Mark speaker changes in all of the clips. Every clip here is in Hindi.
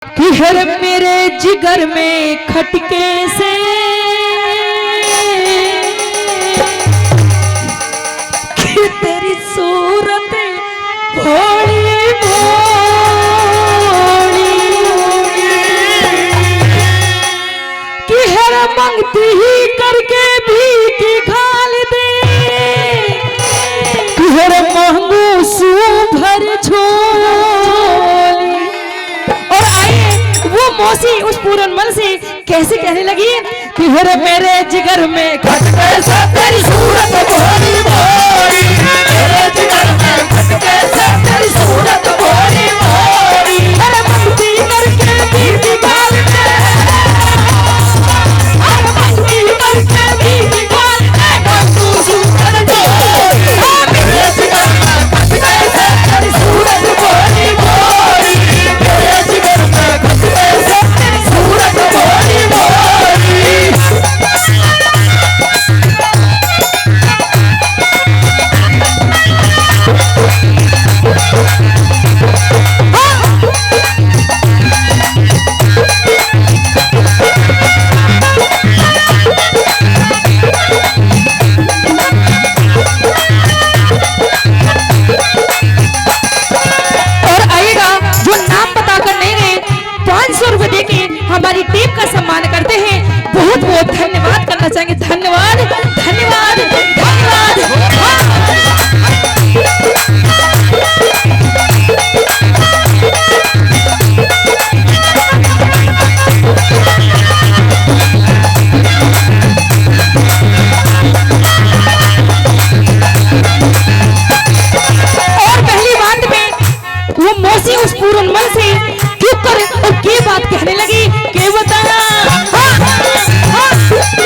Speaker 1: कि हर मेरे जिगर में खटके से कि तेरी सूरत भोली भोली कि हर मंगती ही करके भी की खाल दे कि हर महंगू सू भर झोली। और आइए वो मौसी उस पूरन मन से कैसे कहने लगी कि हर मेरे जिगर में खटके से तेरी सूरत भोली भोली, मेरे जिगर में खटके से तेरी सूरत भोली भोली, हर मंगती करके भी गाल दे, हर मंगती करके भी गाल दे, तू सुंदर जोड़ी, मेरे जिगर में खटके से तेरी सूरत भोली भोली, मेरे जिगर में खटके से तेरी सूरत भोली भोली। और आइएगा जो नाम बताकर नहीं गए 500 रुपए देके हमारी टीम का सम्मान करते हैं, बहुत बहुत धन्यवाद करना चाहेंगे। धन्यवाद धन्यवाद धन्यवाद। और पहली बात में वो मौसी उस पूरन मन से क्यों कर और के बात कहने लगी के बता। हाँ, हाँ, हाँ।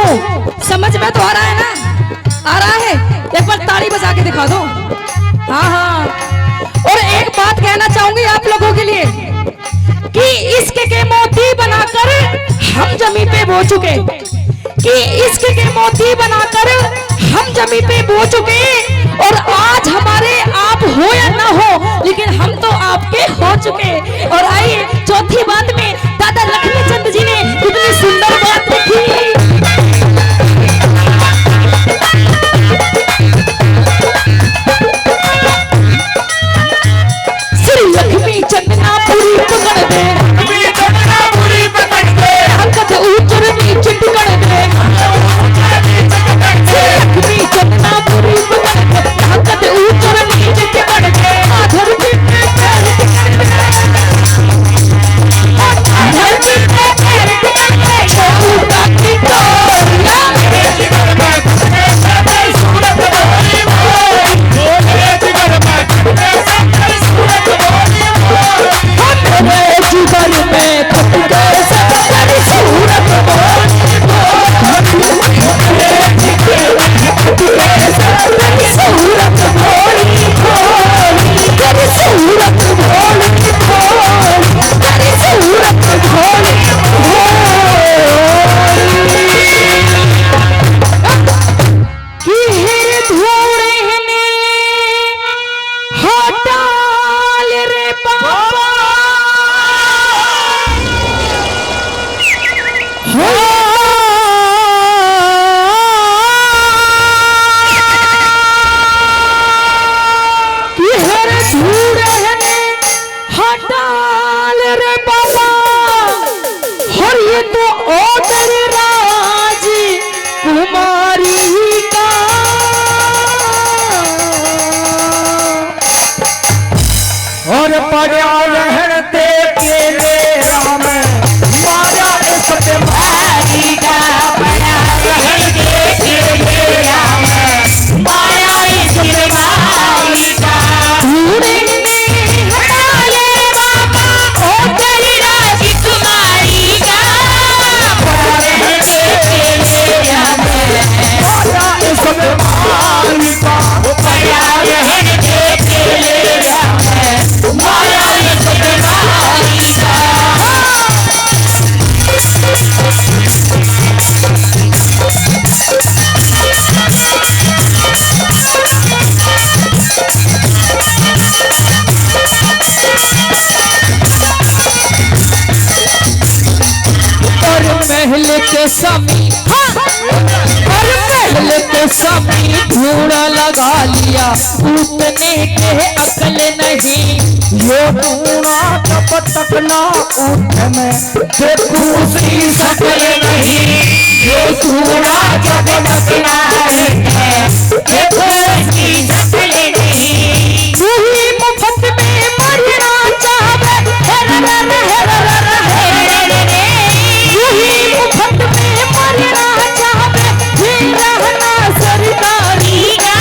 Speaker 1: हूँ, समझ में तो आ रहा है ना? आ रहा है? एक बार ताली बजा के दिखा दो। हाँ हाँ। और एक बात कहना चाहूंगी आप लोगों के लिए कि इश्क के मोती बनाकर हम जमी पे बो चुके, कि इश्क के मोती बनाकर हम जमी पे बो चुके, और आज हमारे आप हो या ना हो लेकिन हम तो आपके हो चुके। और आइए चौथी बात में दादा लक्ष्मीचंद जी ने कितनी सुंदर बात लिखी। श्री लक्ष्मी चंदना पूरी पकड़ दे, हकत ऊपर नीचे टिकड़ दे, लक्ष्मी चंदना पूरी पकड़ दे, हकत ऊपर नीचे टिकड़ दे, आधर पे पैर टिकड़ दे, आधर पे पैर टिकड़ दे, छोटा की तोरिया जिगर में खट गए तेरी सूरत बोली तेरी सूरत बोली तेरी सूरत बोली तेरी सूरत बोली कि हिर धूड़े ने हटाल रे बाबा हटाल रे बाबा, और ये तो ओदर राज कुमारी का,
Speaker 2: और पड़ा रहन दे के राम मारा इस बीमारी का, पड़ा रहन दे के राम मारा इस बीमारी का,
Speaker 1: बूढ़े ने हटा ले बाबा ओदर राज कुमारी का,
Speaker 2: पड़ा रहन दे के राम मारा इस बीमारी का, पड़ा रहन दे के राम मारा इस बीमारी का।
Speaker 1: महल के समी, और महल के समी धूड़ा लगा लिया, उतने के अकल नहीं,
Speaker 2: ये टूणा तब तक ना उठ में देखूं सी सकल नहीं, ये टूणा जब तक ना उठ में देखूं सी सकल नहीं,
Speaker 1: तू ही मुफ्त में मरना चाहे, तू ही मुफ्त में मरना चाहे, फिर रहना सरदारी का,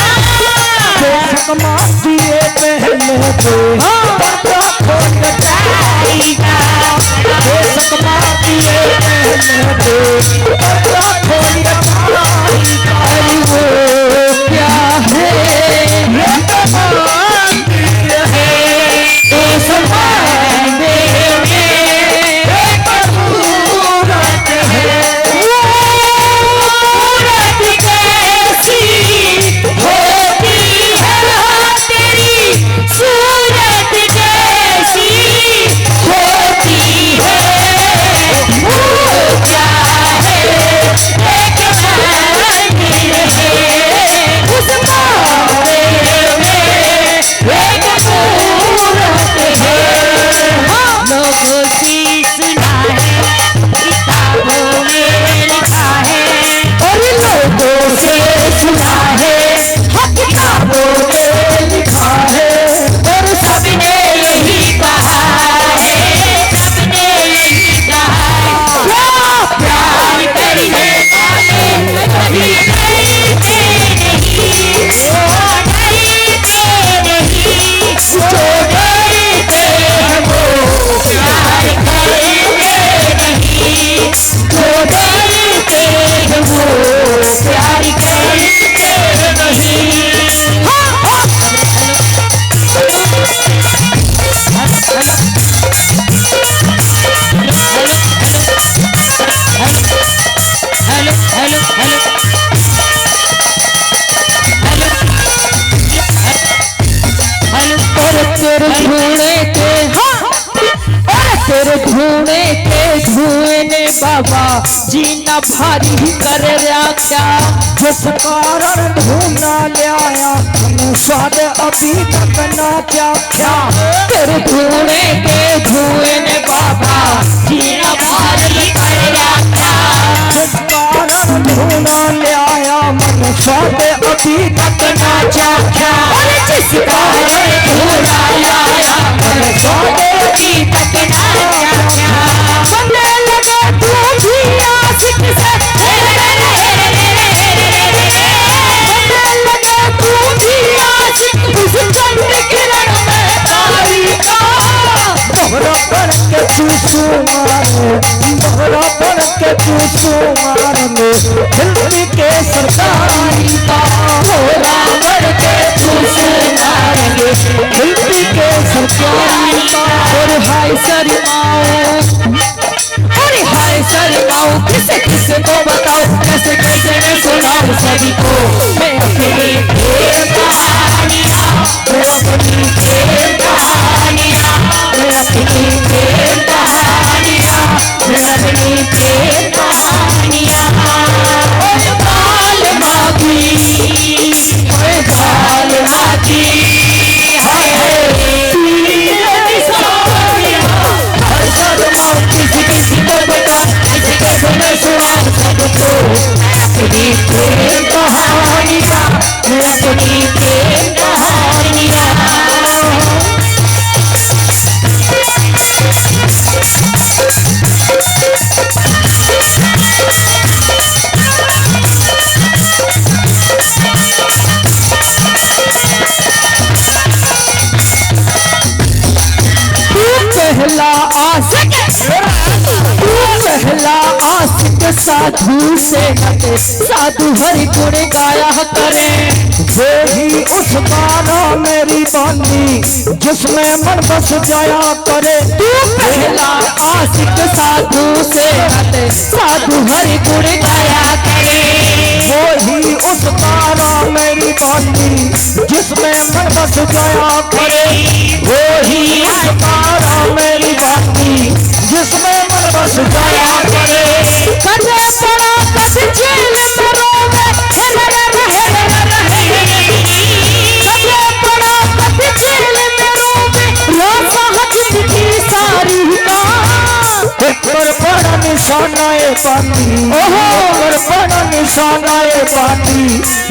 Speaker 2: क्षमा दिए पहले तो पर्दा खोल जाएगा, क्षमा दिए पहले तो पर्दा खोल जाएगा,
Speaker 1: अरे वो क्या है इस मायने में
Speaker 2: सूरत है,
Speaker 1: वो मूरत कैसी होती है तेरी, सूरत कैसी होती है, वो क्या है तेरे धुएं के धुएं ने बाबा जीना भारी कर रहा क्या।
Speaker 2: जिस कारण ढूंढना ले आया स्वाद अभी तक ना क्या।
Speaker 1: तेरे धुएं के धुएं ने बाबा जीना भारी कर रहा क्या।
Speaker 2: जिस कारण ढूंढना ले आया मन स्वाद अभी तक ना क्या।
Speaker 1: जिस कारण ढूंढना ले आया मन स्वाद अभी तक ना क्या। बनने लगा तू भी आशिक से, बनने लगा तू भी आशिक उस चंद किरण में तारी का।
Speaker 2: दोहरा पर के चूसू मारने हिलती के सरकारी का।
Speaker 1: थोड़ा बढ़ के चूसू मारेंगे
Speaker 2: हिलती के सरकारी का।
Speaker 1: और हाय शर्माओ, अरे हाय शर्माओ किसे किसे को बताओ, कैसे कैसे मैं सुनाऊं सभी को। मैं अपनी प्रेम कहानियाँ, मैं अपनी प्रेम कहानियाँ, मैं अपनी प्रेम कहानियाँ, मैं अपनी प्रेम कहानियाँ। ओए बाल मागी, ओए बाल मागी, हाय हाय तेरी सावरियाँ। हाय शर्माओ किसी किसी को बता, किसी कैसे मैं सुनाऊं सबको। अपनी प्रेम कहानियाँ, मैं अपनी प्रेम कहानियाँ। पहला आशिक, तू पहला आशिक साधु से हटे, साधु हरि गुण गाया करे।
Speaker 2: वे ही उस बारा मेरी बानी जिसमें मन बस जाया करे।
Speaker 1: तू पहला आशिक साधु से हटे, साधु हरि गुण गाया करे।
Speaker 2: वो ही उस बारा मेरी बानी जिसमें मन बस जाया करे। वो ही उस बारा मेरी बानी जिसमें मन बस जाया करे।
Speaker 1: कदे पड़ा कद जेल में रोवे, कदे पड़ा कद जेल में रोवे, रोसा जिंदगी सारी का।
Speaker 2: पर बड़ा निशाना है पानी, पर बड़ा निशाना है पानी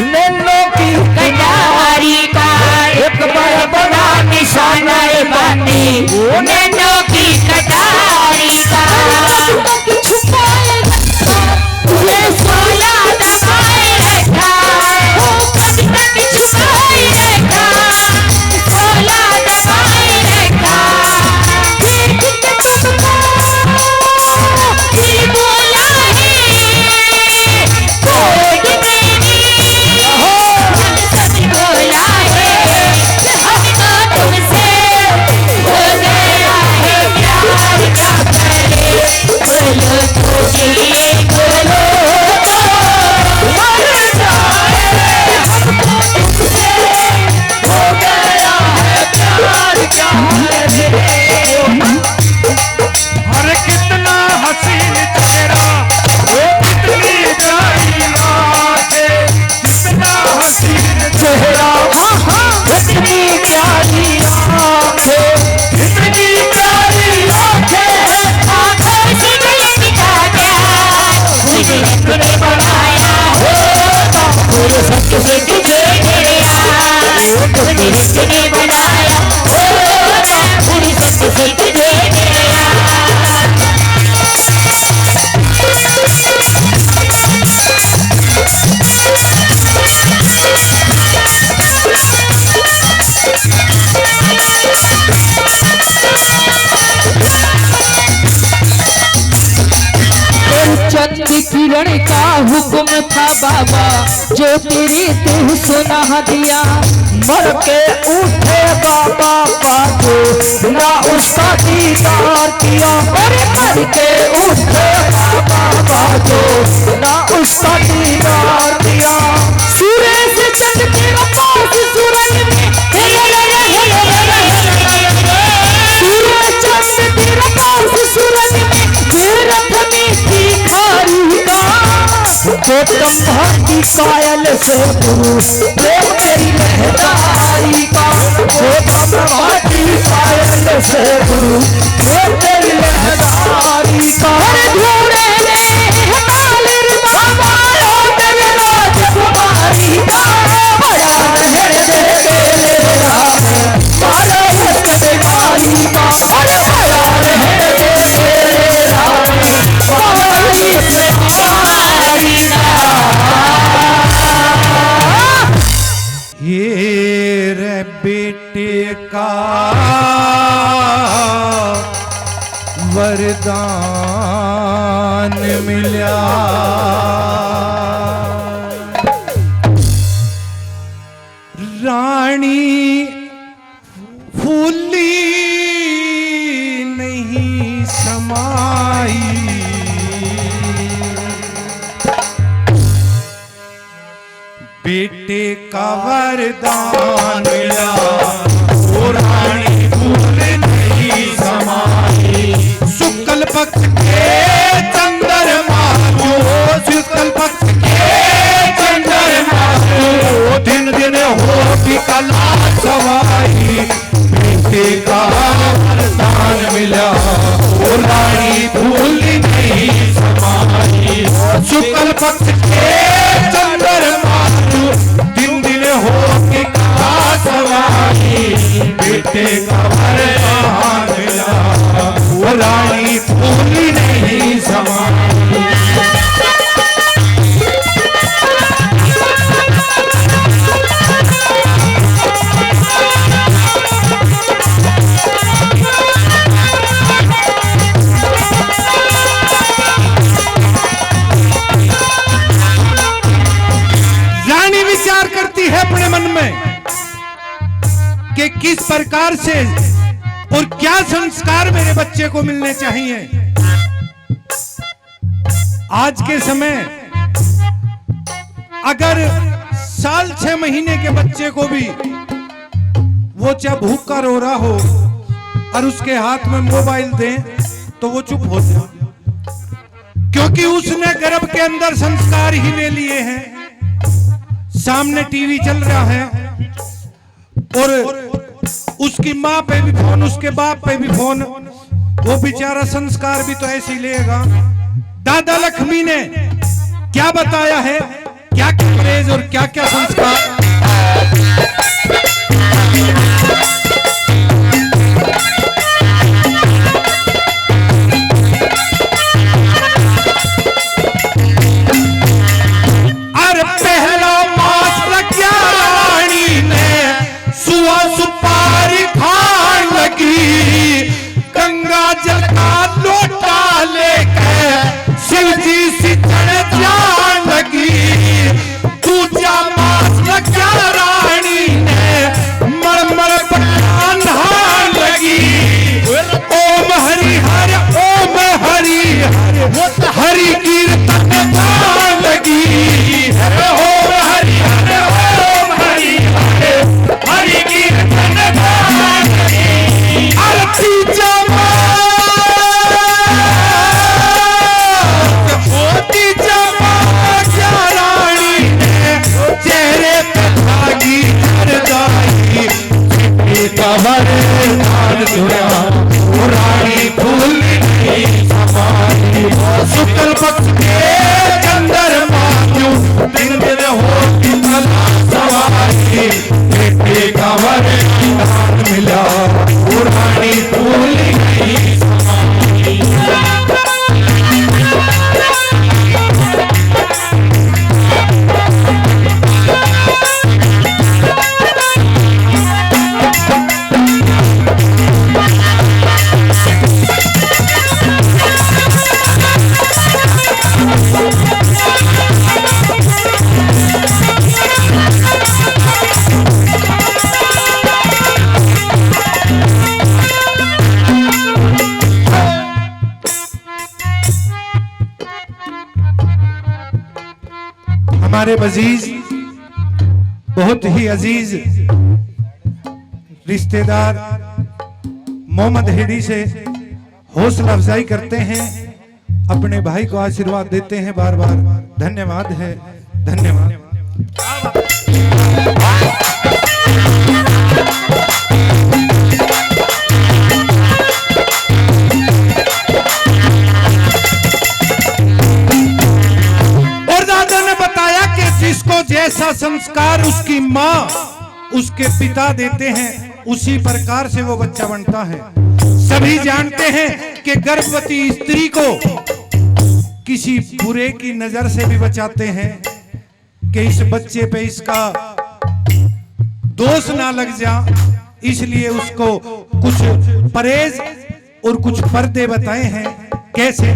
Speaker 2: नैनों की
Speaker 1: कटारी का।
Speaker 2: एक बड़ा बड़ा
Speaker 1: निशाना है पानी नैनों की कटारी का। छुपाए ये सोया दबाए रखा, वो कब तक छुपाए रखा, सोया दबाए रखा। देख के तुमको फिर बोला है, कोई प्रेमी हम सब बोला है, हमको तुमसे हो गया है प्यार। क्या करे बोलो तो ये बोलो तो मर जाए, हमको तुमसे हो गया है प्यार। क्या करे
Speaker 2: अरे कितना हसीन चेहरा, वो कितनी प्यारी आंखें, कितना हसीन चेहरा, हाँ हाँ कितनी प्यारी आंखें, कितनी प्यारी आंखें।
Speaker 1: आँखों से दिल दिखा क्या, मुझे तूने बनाया होता, पूरे सत्य से तुझे गया, मुझे तूने बनाया होता, पूरे सत्य से तुझे गया। चंद किरण का हुक्म था बाबा, जो तेरी तू सुना दिया।
Speaker 2: मर के उठे बाबा बाजो ना उसका दीदार किया। अरे मर के उठे बाबा बाजो ना उसका दीदार किया।
Speaker 1: सूरज से चंद तेरा पास सूरज में, सूरज चंद तेरा पास
Speaker 2: सोतम भाती कायल से गुरु प्रेम तेरी लहदारी का। सोतम भाती कायल से गुरु प्रेम तेरी लहदारी का।
Speaker 1: ढूंढे ले कालिर
Speaker 2: हमारा तेरे राजकुमारी का। बड़ा रहर दे बेले राम मारा हस्त काली का। अरे बड़ा रहर दे बेले राम मारा हस्त काली का।
Speaker 3: ये रे बेटे का वरदान मिला, रानी फूली नहीं समाई, बेटे का वरदान मिला, वो रानी फूल नहीं समाई। शुक्ल पक्ष के चंद्रमा को, शुक्ल पक्ष के चंद्रमा को दिन दिन होती कला सवाई। बेटे का वरदान मिला, वो रानी फूल नहीं समाई। शुक्ल पक्ष के चंद्रमा दिन दिन हो के कला सवाई। बेटे का वरदान मिला, वो रानी फूल नहीं समाई। है अपने मन में कि किस प्रकार से और क्या संस्कार मेरे बच्चे को मिलने चाहिए। आज के समय अगर साल 6 महीने के बच्चे को भी वो चाहे भूखा रो रहा हो और उसके हाथ में मोबाइल दें तो वो चुप हो जाए, क्योंकि उसने गर्भ के अंदर संस्कार ही ले लिए हैं। सामने टीवी चल रहा है और उसकी माँ पे भी फोन, उसके बाप पे भी फोन, वो बेचारा संस्कार भी तो ऐसे ही लेगा। दादा लक्ष्मी ने क्या बताया है, क्या क्या परहेज और क्या क्या संस्कार। सुपारी खान लगी, गंगा जल का लोटा लेके शिव जी सिंचन जान लगी। पूजा मास लगा रानी ने मरमर पठान नहान लगी। ओम हरि हर ओम हरि हर हरि कीर्तन गान लगी। ओम हरि हर ओम हरि हर हरि कीर्तन गान लगी। आरती जमा मोती जमा क्या रानी ने चेहरे पे धागी करदाई। का वरदान सुना, वो रानी फूल नहीं समाई। शुक्ल पक्ष के चंद्रमा क्यों दिन दिन होती कला सवारी। बेटे का वरदान मिला, वो रानी फूल नहीं समाई। हमारे अजीज, बहुत ही अजीज रिश्तेदार मोहम्मद हेडी से हौसला अफजाई करते हैं अपने भाई को आशीर्वाद देते हैं बार बार। धन्यवाद है, धन्यवाद। और दादा ने बताया कि जिसको जैसा संस्कार उसकी माँ उसके पिता देते हैं, उसी प्रकार से वो बच्चा बनता है। सभी जानते हैं कि गर्भवती स्त्री को किसी बुरे की नजर से भी बचाते हैं कि इस बच्चे पे इसका दोष ना लग जा, इसलिए उसको कुछ परहेज और कुछ पर्दे बताए हैं कैसे।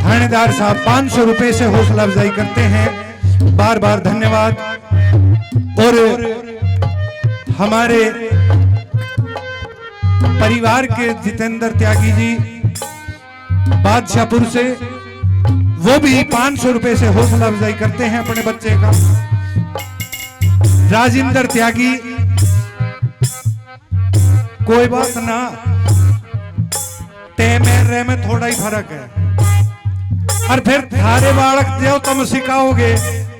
Speaker 3: थानेदार साहब 500 रुपए से हौसला अफजाई करते हैं, बार बार धन्यवाद। और हमारे परिवार के जितेंद्र त्यागी जी बादशाहपुर से, वो भी 500 रुपए से हौसला अफजाई करते हैं अपने बच्चे का। राजेंद्र त्यागी, कोई बात ना, ते में थोड़ा ही फर्क है, और फिर थारे बालक जो तुम सिखाओगे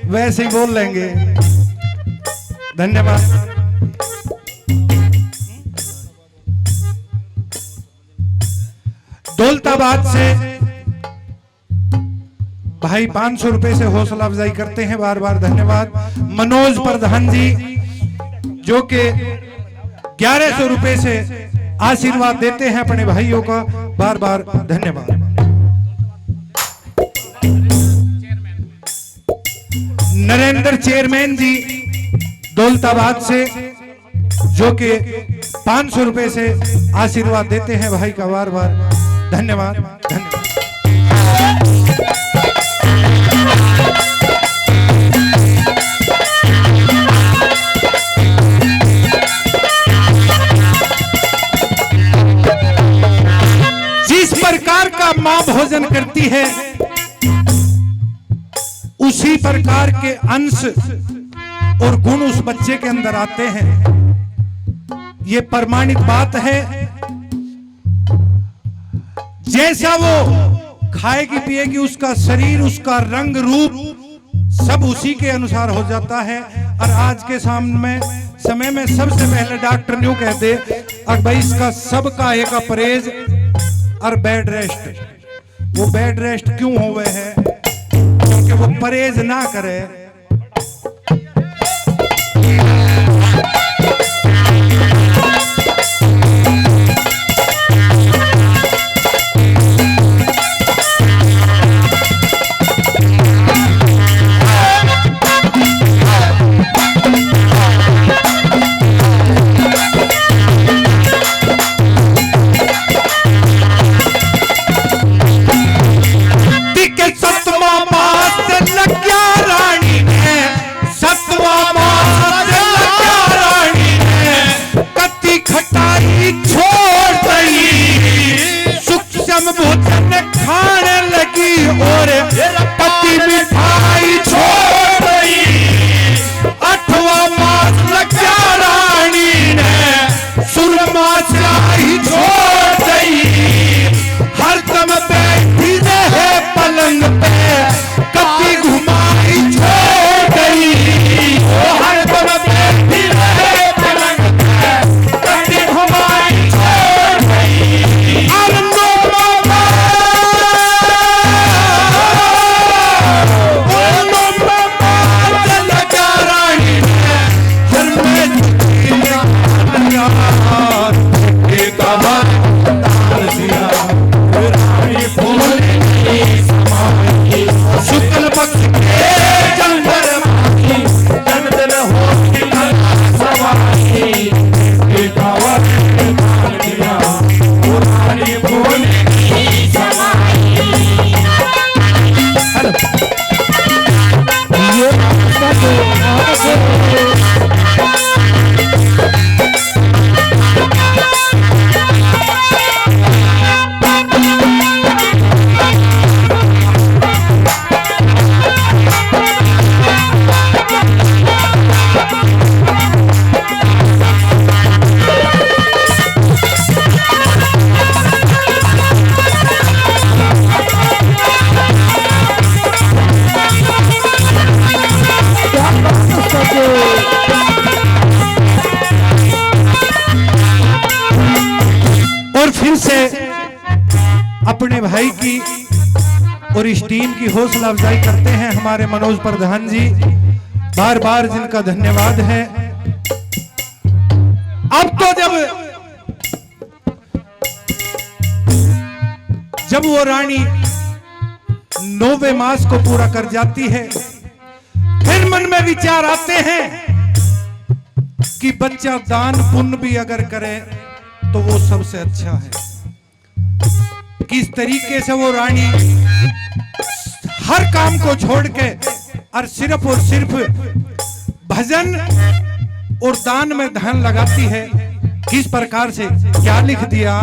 Speaker 3: वैसे ही बोल लेंगे। धन्यवाद। दौलताबाद से भाई 500 रुपए से हौसला अफजाई करते हैं, बार बार धन्यवाद। मनोज प्रधान जी जो कि 1100 रुपए से आशीर्वाद देते हैं अपने भाइयों का, बार बार धन्यवाद। नरेंद्र चेयरमैन जी दौलताबाद से जो कि 500 रुपए से आशीर्वाद देते हैं भाई का, बार बार धन्यवाद, धन्यवाद। जिस प्रकार का मां भोजन करती है उसी प्रकार के अंश और गुण उस बच्चे के अंदर आते हैं। ये प्रमाणित बात है। जैसा वो खाएगी पिएगी, उसका शरीर, उसका रंग रूप सब उसी के अनुसार हो जाता है। और आज के समय में सबसे पहले डॉक्टर न्यू कहते अब भाई इसका सबका एक परहेज और बेड रेस्ट। वो बेड रेस्ट क्यों होवे है? क्योंकि वो परहेज ना करे। सतमा बात लग्या रानी
Speaker 1: सके बहुत अच्छे।
Speaker 3: और फिर से अपने भाई की और इस टीम की हौसला अफजाई करते हैं हमारे मनोज प्रधान जी, बार बार जिनका धन्यवाद है। अब तो जब वो रानी 9वें मास को पूरा कर जाती है, फिर मन में विचार आते हैं कि बच्चा दान पुण्य भी अगर करे तो वो सबसे अच्छा है। किस तरीके से वो रानी हर काम को छोड़ के और सिर्फ भजन और दान में धन लगाती है। किस प्रकार से क्या लिख दिया,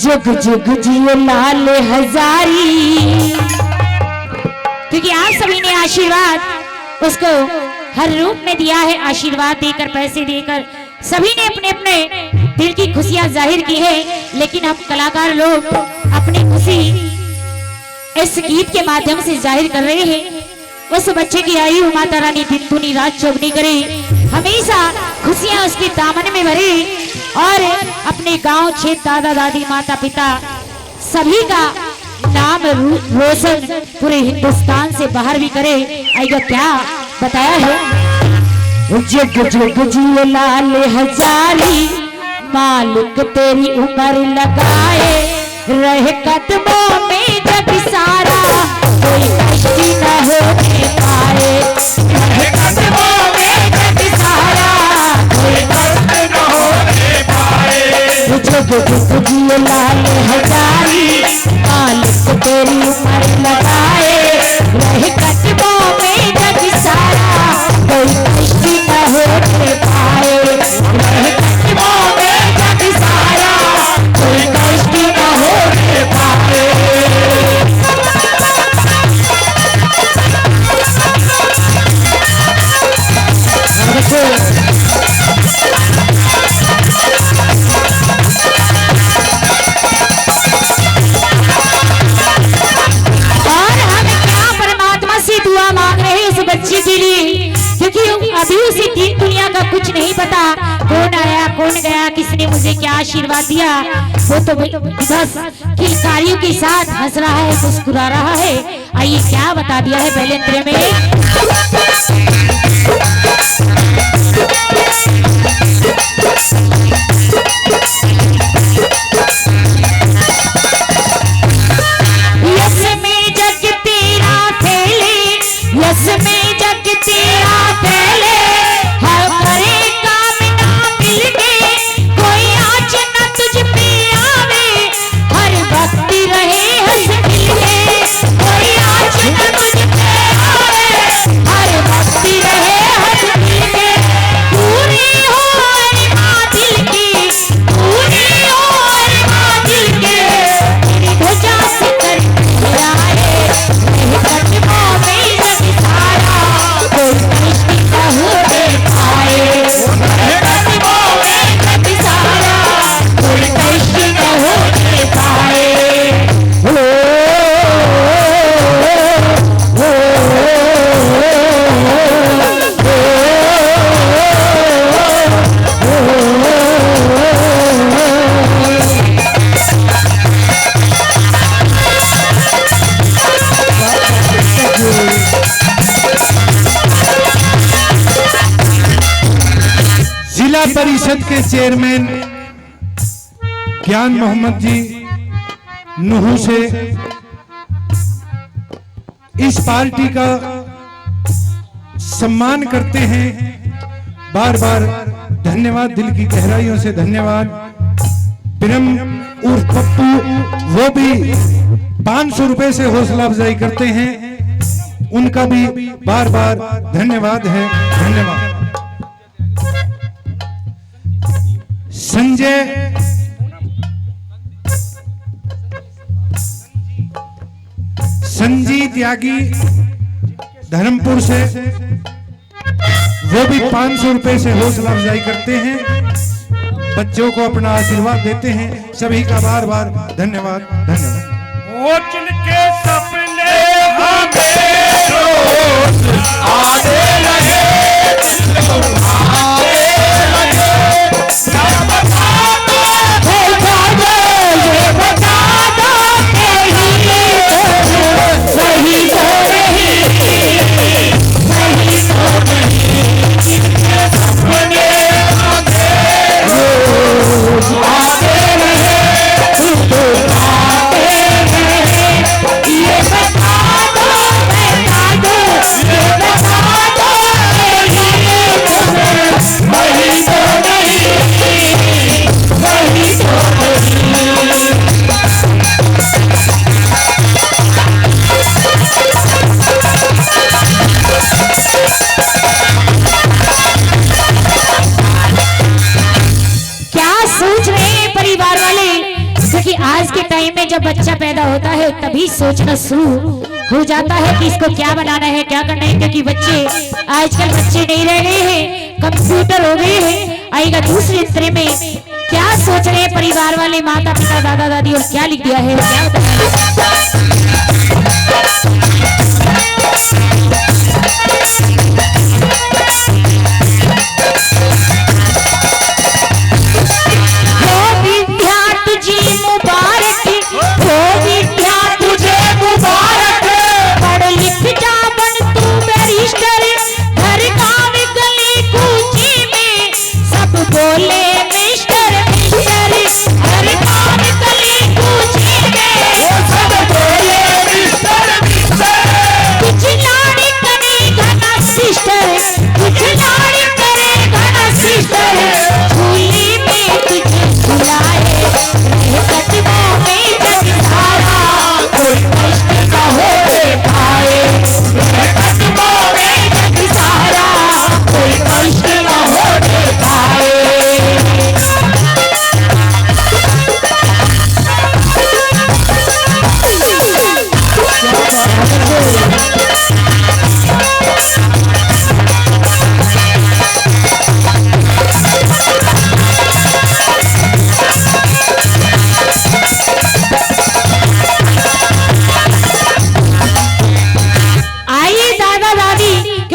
Speaker 1: जुग जुग जियो लाल हजारी, क्योंकि आप सभी ने आशीर्वाद उसको हर रूप में दिया है। आशीर्वाद देकर, पैसे देकर सभी ने अपने अपने दिल की खुशियां जाहिर की है। लेकिन हम कलाकार लोग अपनी खुशी इस गीत के माध्यम से जाहिर कर रहे हैं। उस बच्चे की आयु माता रानी दिन दुनी रात चौगनी करे, हमेशा खुशियां उसके दामन में भरे और अपने गांव क्षेत्र, दादा दादी, माता पिता सभी का नाम रोशन पूरे हिंदुस्तान से बाहर भी करे। आइए क्या बताया है, जुग जुग जियो लाल हजारी, मालिक तेरी उम्र लगाए, रहे कदमों में जग सारा, कोई कष्टी न होने पाए, रहे कदमों में जग सारा, कोई कष्ट न होने पाए। जुग जुग जियो लाल हजारी, मालिक तेरी उम्र लगाए, रहे कदमों में जग सारा, कोई कष्टी न होने पाए, रहे कदमों में जग सारा, कोई कष्टी न होने पाए। अभी उसी दुनिया का कुछ नहीं पता, कौन आया कौन गया, किसने मुझे क्या आशीर्वाद दिया। वो तो बस किलकारियों के साथ हंस रहा है, मुस्कुरा रहा है। आइए क्या बता दिया है पहले अंतरे में। यस में जग तेरा फैले, यस में जग तेरा फैले, हर करे काम ना मिलके, कोई आँच न तुझ पे आवे, हर वक्त रहे हंस खिले, कोई आँच न तुझ पे आवे, हर वक्त रहे हंस खिले। पूरी हो अरमां दिल की, पूरी हो अरमां दिल के, तेरी ध्वजा से कर आए, कदमों में जग सारा, कोई दृष्टि का हो दिखाए, कदमों में जग सारा, कोई दृष्टि का हो दिखाए।
Speaker 3: जिला परिषद के चेयरमैन ज्ञान मोहम्मद जी नुहू से इस पार्टी का सम्मान करते हैं। बार बार धन्यवाद, दिल की गहराइयों से धन्यवाद। प्रेम उर्फ पप्पू वो भी 500 रुपए से हौसला अफजाई करते हैं, उनका भी बार बार धन्यवाद है। धन्यवाद। संजी त्यागी धर्मपुर से वो भी 500 रुपए से हौसला अफजाई करते हैं, बच्चों को अपना आशीर्वाद देते हैं। सभी का बार बार धन्यवाद। धन्यवाद।
Speaker 2: वो जिनके सपने हमें रोज आने लगे,
Speaker 1: आज के टाइम में जब बच्चा पैदा होता है तभी सोचना शुरू हो जाता है कि इसको क्या बनाना है, क्या करना है, क्योंकि बच्चे आजकल बच्चे नहीं रह गए हैं, कंप्यूटर हो गए हैं। आएगा दूसरे तरह में क्या सोच रहे हैं परिवार वाले, माता पिता दादा दादी, और क्या लिख दिया है, क्या बताना
Speaker 2: मिस्टर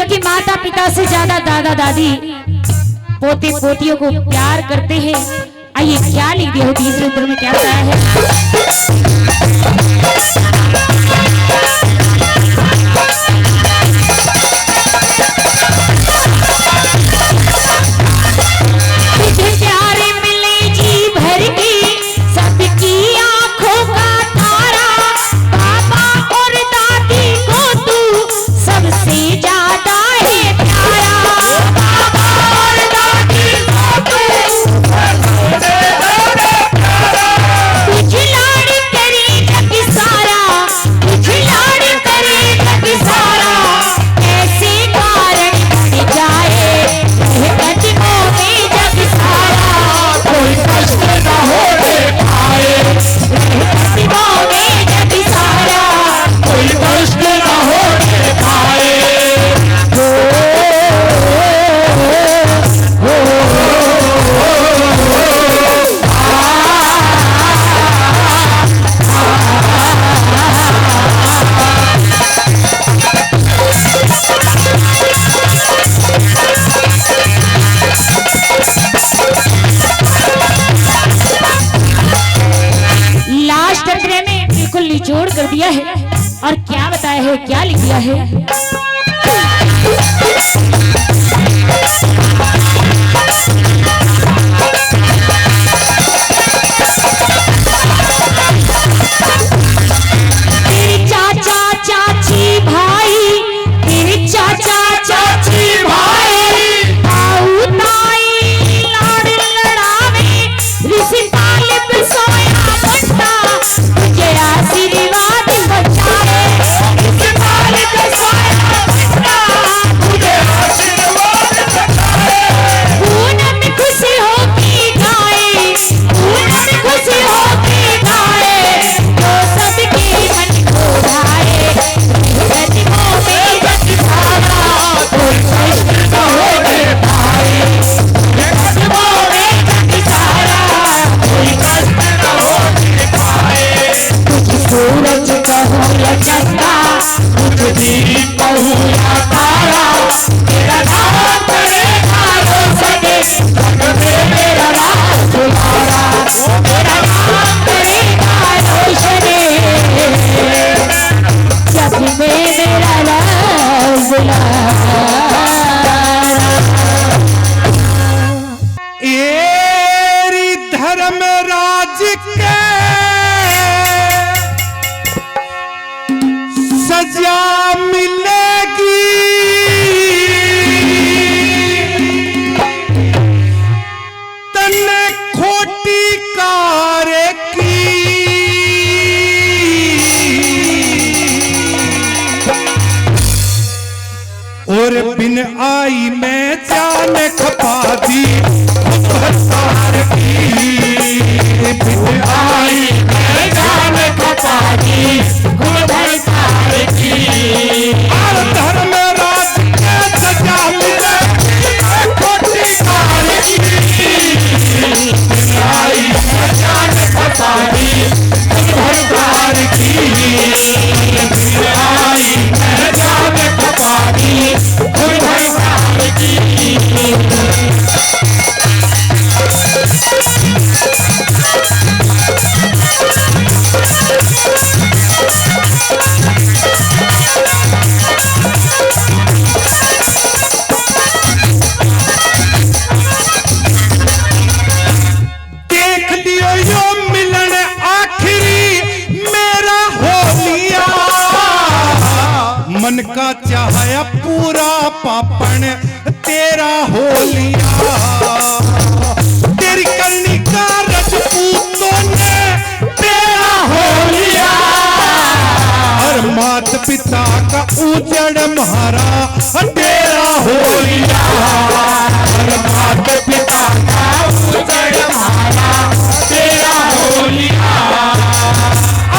Speaker 1: कि माता पिता से ज्यादा दादा दादी पोते पोतियों को प्यार करते हैं। आइए क्या लिख दिया हो तीसरे उत्तर में, क्या बताया है? तुझे प्यार मिले जी भर की, सबकी आंखों का तारा, बाबा और दादी को तू सबसे ज्यादा है प्यारा। बाबा और दादी को तू तुझ लाड करे जग सारा, तुझ लाड करे जग सारा, ऐसे कारण बन जाए कदमों में जग सारा, कोई कष्ट न होने पाए कदमों में जग सारा, कोई कष्ट न होने पाए। लास्ट अंतरे में बिल्कुल निचोड़ कर दिया है और क्या बताया है, क्या लिख दिया है? तेरे चाचा चाची भाई, तेरे चाचा चाची भाई, ताऊ ताई लाड़ लड़ावे, रिश्ता लिप सोया बंटा, तुझे आशीर्वाद बचाए, रिश्ता लिप सोया बंटा, तुझे आशीर्वाद बचाए। पूनम खुशी होती गाए, पूनम खुशी होती गाए, तो सबके मन को भाए, कदमों में जग सारा, कोई कष्ट न होने पाए कदमों में जग सारा, कोई कष्ट न होने पाए। कुछ सूरज कहूँ या चंदा, कुछ दीप कहूँ या तारा, तेरा नाम करेगा रोशनी, जग में मेरा नाम तुम्हारा, तेरा नाम करेगा रोशनी, जग में मेरा नाम
Speaker 3: एरी धर्मराज के सजा मिलेगी, तन्ने खोटी कार की, और बिन आई मैं जान खपा दी भरसार की, बिन आई मैं जान खपा दी भरसार की। और धर्मराज के सजा मिले खोटी कार की, बिन आई मैं जान खपा दी भरसार की, बिन आई मैं जान खपा दी भरसार की। देख लियो यो मिलन आखिरी मेरा हो लिया, मन का चाहया पूरा पापन तेरा हो लिया, तेरी करनी का रजपूतों ने तेरा हो लिया, और मात पिता का उजड़ महारा तेरा हो लिया, और मात पिता का उजड़ महारा तेरा हो लिया।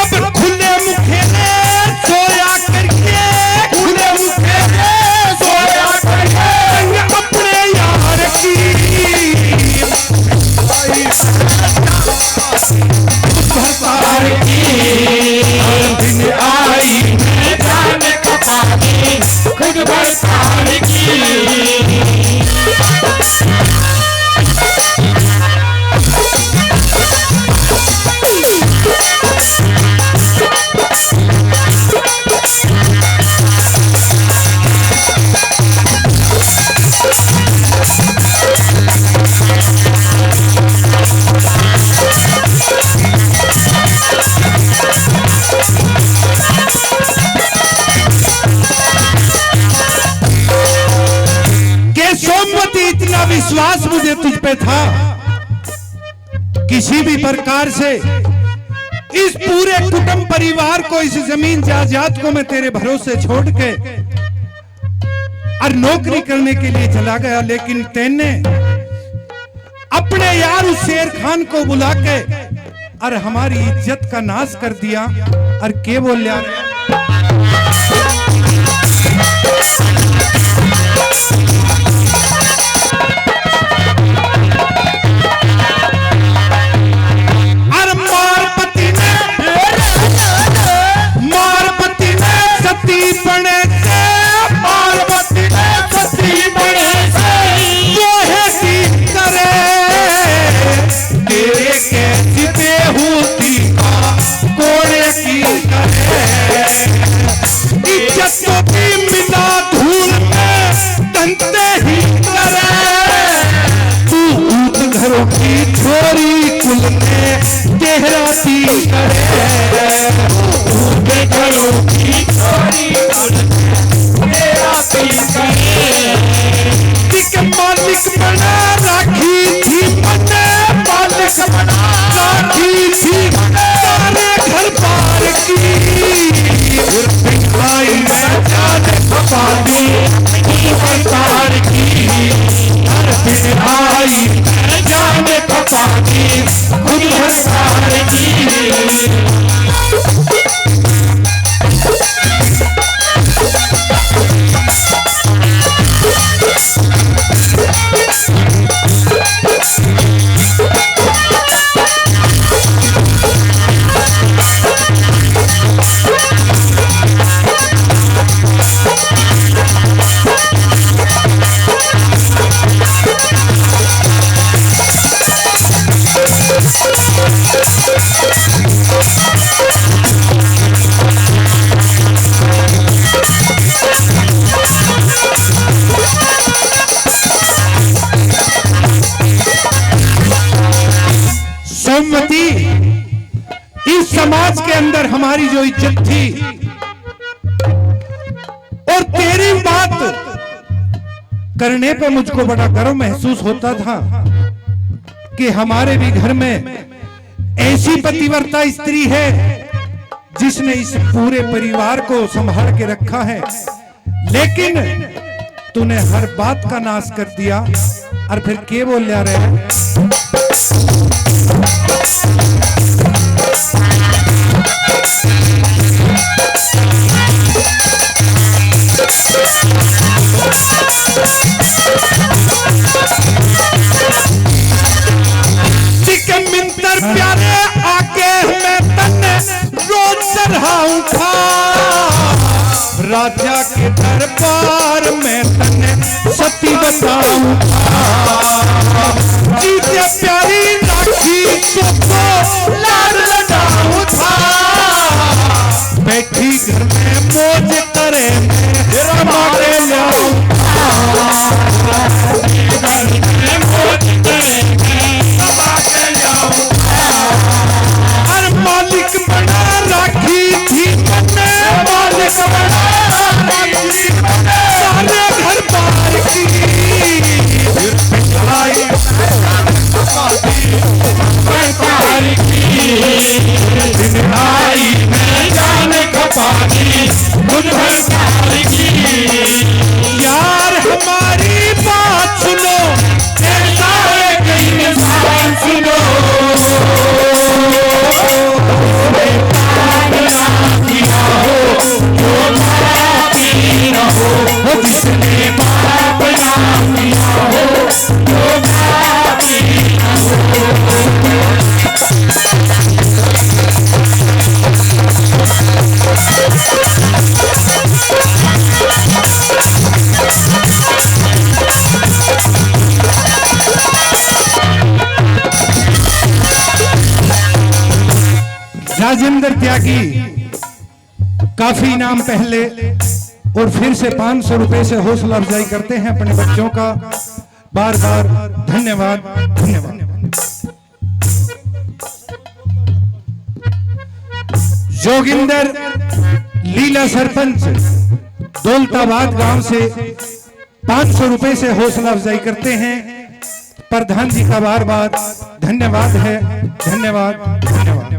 Speaker 3: अब खुले मुखे ने सोया करके, खुले मुखे ने सोया करके अपने यार की भरसार की, दिन आई मैं जान खपा दी खुद भरसार विश्वास मुझे तुझ पे था, किसी भी प्रकार से इस पूरे कुटुंब परिवार को, इस जमीन जायदाद को मैं तेरे भरोसे छोड़ के और नौकरी करने के लिए चला गया, लेकिन तेने अपने यार उस शेर खान को बुला के और हमारी इज्जत का नाश कर दिया। और के बोल छोरी कुल में गहराती मालिक बना राखी थी, मालिक बना राखी थी सारे घर पार की, आई मैं जाने खपाती पार की, आई जाने खपाती खुद भर पार की। इस समाज के अंदर हमारी जो इज्जत थी, और तेरी बात करने पे मुझको बड़ा गर्व महसूस होता था कि हमारे भी घर में ऐसी पतिव्रता स्त्री है जिसने इस पूरे परिवार को संभाल के रखा है, लेकिन तूने हर बात का नाश कर दिया। और फिर क्या बोल रहे हैं? मिंतर प्यारे आके मैं तन्ने रोज चढ़ाऊं था, राजा के दरबार में तन्ने सती बताऊं था, जीते प्यारी राखी को लाड लगाऊं था, बैठी घर में मौज करे रमा के लाऊं मालिक बना राखी थी, मालिक बना राखी सारे घर पार की, आई मैं जाने खपाती खुद भर पार की। यार हमारी बात सुनो, ऐसा है कहीं मिसाल सुनो, जिसने बाप नाम दिया हो तो बाप ही न हो। राजेंद्र त्यागी काफी इनाम पहले और फिर से 500 रुपए से हौसला अफजाई करते हैं अपने बच्चों का। बार बार धन्यवाद धन्यवाद। जोगिंदर लीला सरपंच दौलताबाद गांव से 500 रुपए से हौसला अफजाई करते हैं। प्रधान जी का बार बार धन्यवाद है। धन्यवाद धन्यवाद।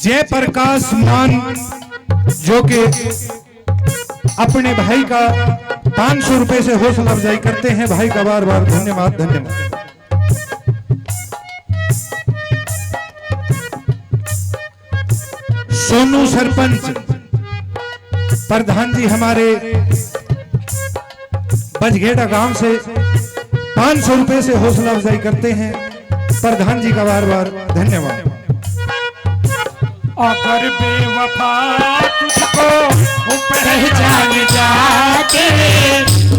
Speaker 3: जय प्रकाश मान जो कि अपने भाई का 500 रुपए से हौसला अफजाई करते हैं, भाई का बार बार धन्यवाद धन्यवाद। सोनू सरपंच प्रधान जी हमारे बजघेड़ा गांव से 500 रुपए से हौसला अफजाई करते हैं, प्रधान जी का बार बार धन्यवाद।
Speaker 2: अगर बेवफा तुझको पहचान जाते,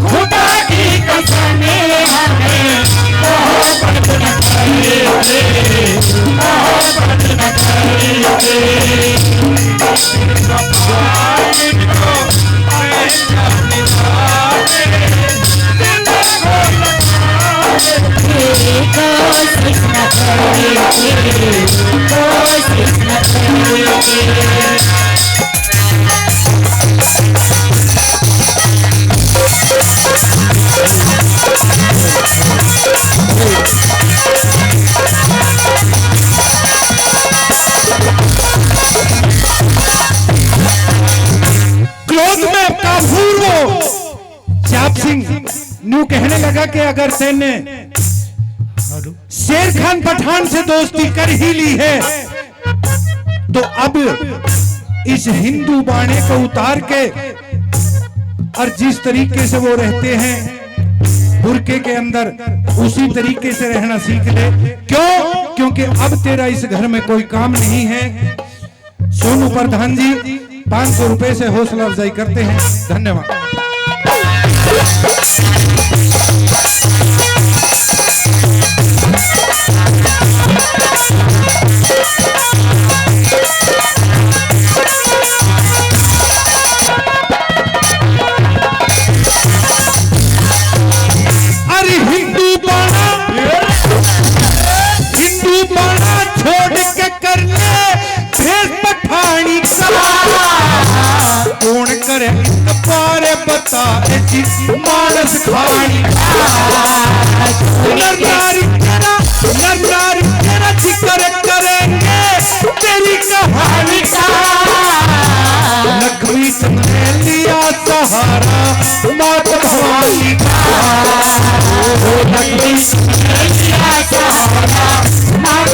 Speaker 2: खुदा की कसम हमें मोहब्बत न करेंगे, मोहब्बत न करेंगे। कोशिश न करेंगे, कोशिश न करेंगे।
Speaker 3: क्रोध में काफूर वो चाप सिंह न्यू कहने लगा कि अगर तेने शेर खान पठान से दोस्ती कर ही ली है तो अब इस हिंदू बाणे को उतार के और जिस तरीके से वो रहते हैं बुरके के अंदर उसी तरीके से रहना सीख ले। क्यों? क्योंकि अब तेरा इस घर में कोई काम नहीं है। सोनू प्रधान जी 500 रुपए से हौसला अफजाई करते हैं, धन्यवाद। अरे हिंदू बाणा छोड़ के करने भेद पठानी का कौन करे पारे बता जी मानस खानी नरनारी तेरा जिक्र करेंगे तेरी कहानी का। लक्ष्मी चंद ने लिया सहारा मात भवानी का,
Speaker 2: लक्ष्मी चंद ने लिया सहारा मात